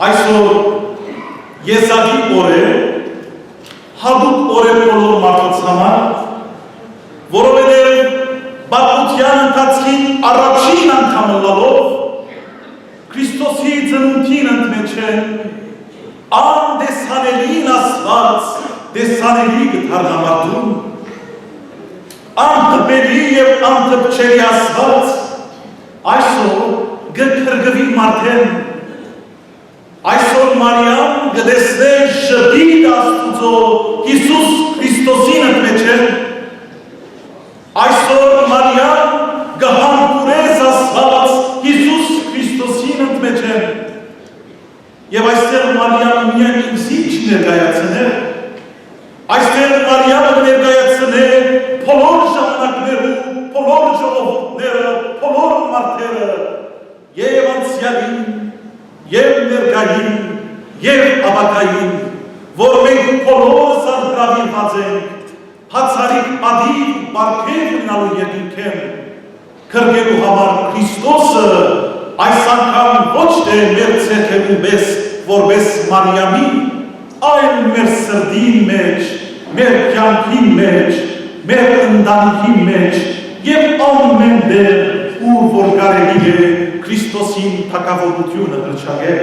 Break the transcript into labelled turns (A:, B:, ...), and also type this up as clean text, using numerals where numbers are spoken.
A: Այսօր եզակի օր է, հատուկ օր է բոլոր մարդկանց համար, որովհետև բացության ընթացքին առաջին անգամը լալով Քրիստոսի ծնունդին ընդմեջ են անդեսանելին ասված դեսանելի գթարնամարտում անտպելի և անտպչելի ասված այսօր գքրգվի մարդեն այսօր Մարիամ գտեսներ շտիտ Աստուծո Հիսուս Քրիստոսին ընդմեջ են այսօր Մարիամ գհամբուրեց ասված Հիսուս Քրիստոսին ընդմեջ են և այստեղ Մարիամը միայն ինձիչ ներկայացնել այստեղ Մարիամը ներկայացնել բոլոր ժամանակներում, բոլոր ժողովուրդները, բոլոր մարդերը և անցյալին, և ներկային, և ապագային, որ մենք բոլորս անդրավիրված ենք, հացարիկ պատիվ բարգև ունենալու երկինքեն, քրկելու համար Քրիստոսը այս անգամ ոչ թե մեր ցերքերում պես, որպես Մարիամի, այլ մեր սրտի մեջ, մեր կյանքի մեջ, մեր ընտանիքի մեջ և ամեն դեր, ուր որ կարելի է Քրիստոսին թագավորությունը հռչակել